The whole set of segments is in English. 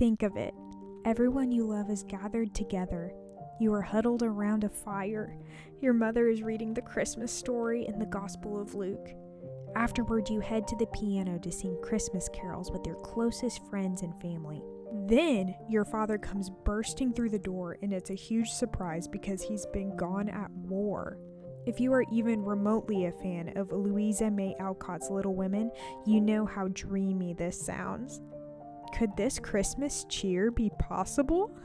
Think of it. Everyone you love is gathered together. You are huddled around a fire. Your mother is reading the Christmas story in the Gospel of Luke. Afterward, you head to the piano to sing Christmas carols with your closest friends and family. Then, your father comes bursting through the door, and it's a huge surprise because he's been gone at war. If you are even remotely a fan of Louisa May Alcott's Little Women, you know how dreamy this sounds. Could this Christmas cheer be possible?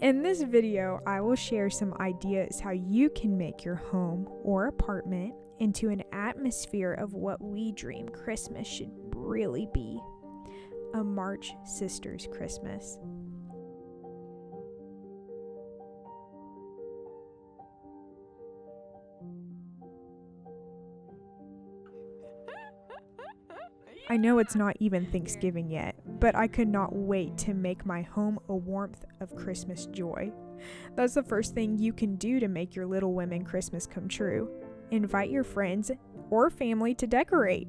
In this video, I will share some ideas how you can make your home or apartment into an atmosphere of what we dream Christmas should really be. A March Sisters Christmas. I know it's not even Thanksgiving yet, but I could not wait to make my home a warmth of Christmas joy. That's the first thing you can do to make your Little Women Christmas come true. Invite your friends or family to decorate.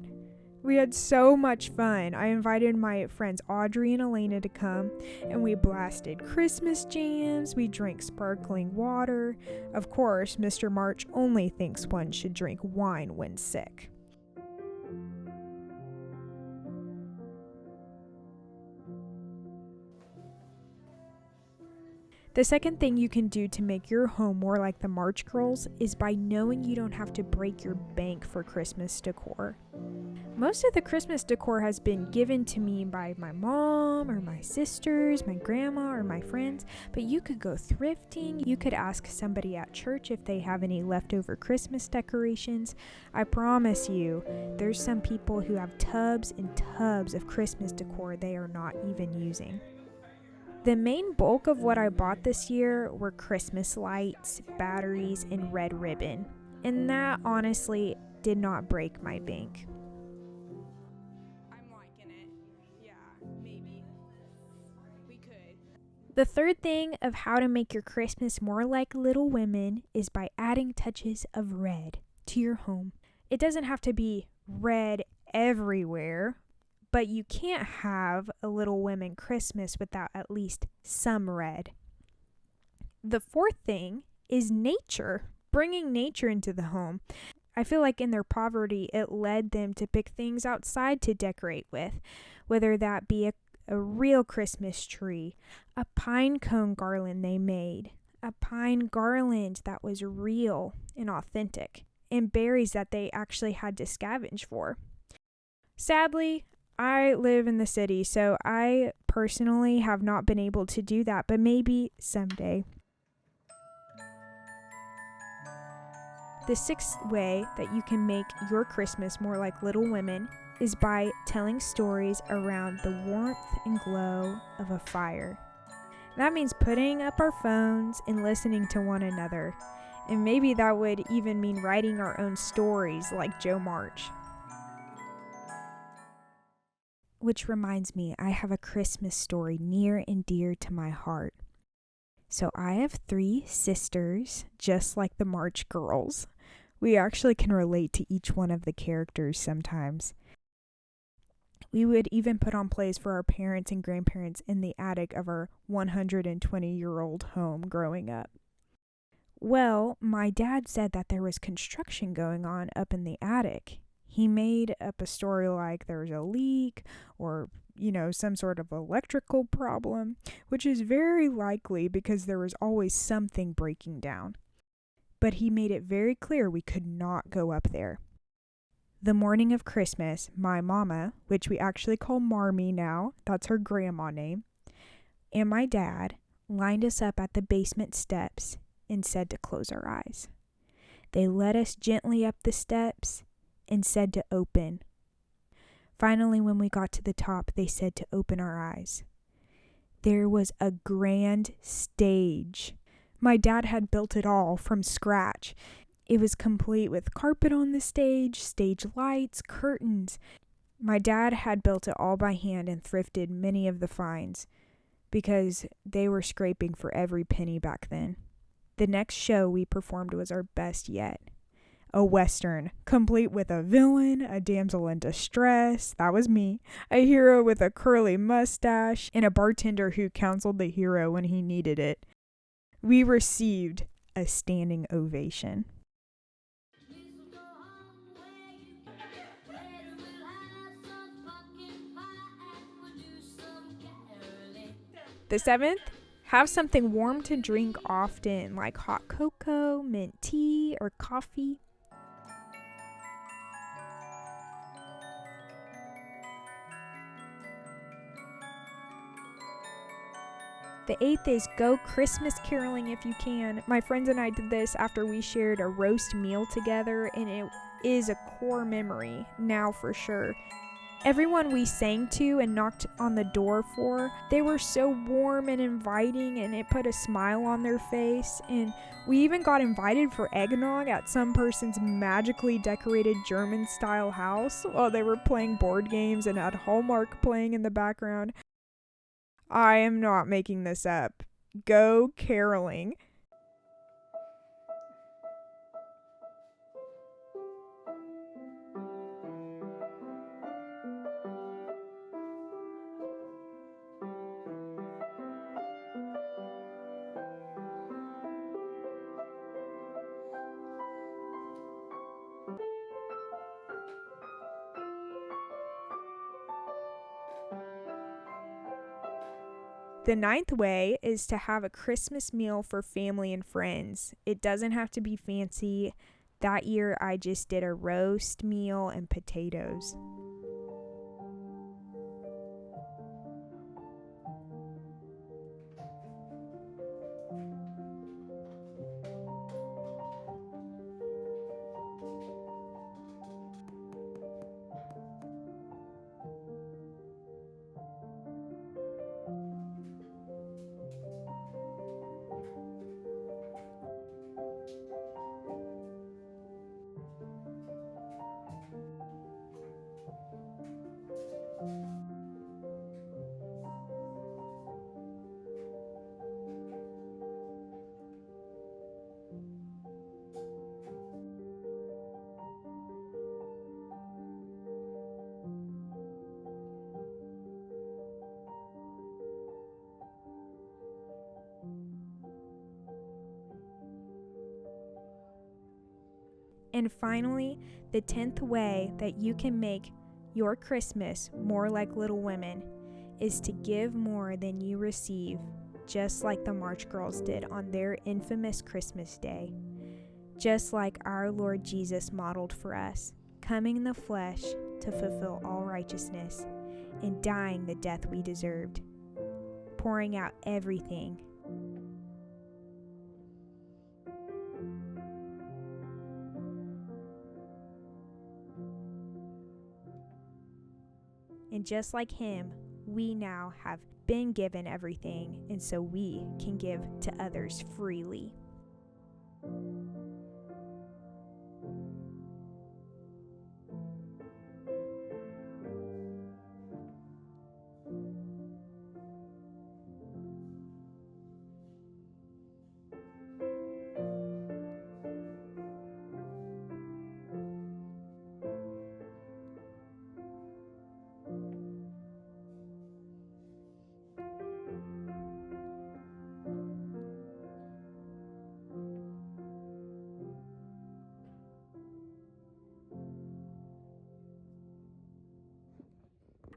We had so much fun. I invited my friends Audrey and Elena to come, and we blasted Christmas jams. We drank sparkling water. Of course, Mr. March only thinks one should drink wine when sick. The second thing you can do to make your home more like the March Girls is by knowing you don't have to break your bank for Christmas decor. Most of the Christmas decor has been given to me by my mom or my sisters, my grandma or my friends, but you could go thrifting. You could ask somebody at church if they have any leftover Christmas decorations. I promise you, there's some people who have tubs and tubs of Christmas decor they are not even using. The main bulk of what I bought this year were Christmas lights, batteries, and red ribbon, and that honestly did not break my bank. I'm liking it. Yeah, maybe. We could. The third thing of how to make your Christmas more like Little Women is by adding touches of red to your home. It doesn't have to be red everywhere, but you can't have a Little Women Christmas without at least some red. The fourth thing is nature, bringing nature into the home. I feel like in their poverty, it led them to pick things outside to decorate with, whether that be a real Christmas tree, a pine cone garland they made, a pine garland that was real and authentic, and berries that they actually had to scavenge for. Sadly, I live in the city, so I personally have not been able to do that, but maybe someday. The sixth way that you can make your Christmas more like Little Women is by telling stories around the warmth and glow of a fire. That means putting up our phones and listening to one another, and maybe that would even mean writing our own stories like Joe March. Which reminds me, I have a Christmas story near and dear to my heart. So I have 3 sisters, just like the March Girls. We actually can relate to each one of the characters sometimes. We would even put on plays for our parents and grandparents in the attic of our 120-year-old home growing up. Well, my dad said that there was construction going on up in the attic. He made up a story like there was a leak or, some sort of electrical problem, which is very likely because there was always something breaking down. But he made it very clear we could not go up there. The morning of Christmas, my mama, which we actually call Marmy now, that's her grandma name, and my dad lined us up at the basement steps and said to close our eyes. They led us gently up the steps and said to open. Finally, when we got to the top, they said to open our eyes. There was a grand stage. My dad had built it all from scratch. It was complete with carpet on the stage lights, curtains. My dad had built it all by hand and thrifted many of the finds because they were scraping for every penny back then. The next show we performed was our best yet. A Western, complete with a villain, a damsel in distress, that was me, a hero with a curly mustache, and a bartender who counseled the hero when he needed it. We received a standing ovation. The 7th, have something warm to drink often, like hot cocoa, mint tea, or coffee. The 8th is go Christmas caroling if you can. My friends and I did this after we shared a roast meal together, and it is a core memory now for sure. Everyone we sang to and knocked on the door for, they were so warm and inviting, and it put a smile on their face. And we even got invited for eggnog at some person's magically decorated German-style house while they were playing board games and had Hallmark playing in the background. I am not making this up. Go caroling. The 9th way is to have a Christmas meal for family and friends. It doesn't have to be fancy. That year I just did a roast meal and potatoes. And finally, the 10th way that you can make your Christmas more like Little Women is to give more than you receive, just like the March Girls did on their infamous Christmas day. Just like our Lord Jesus modeled for us, coming in the flesh to fulfill all righteousness and dying the death we deserved, pouring out everything. And just like him, we now have been given everything, and so we can give to others freely.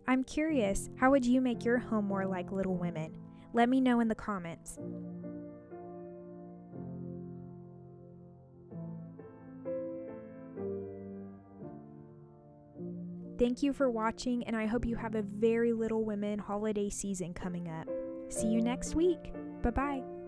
I'm curious, how would you make your home more like Little Women? Let me know in the comments. Thank you for watching, and I hope you have a very Little Women holiday season coming up. See you next week. Bye-bye.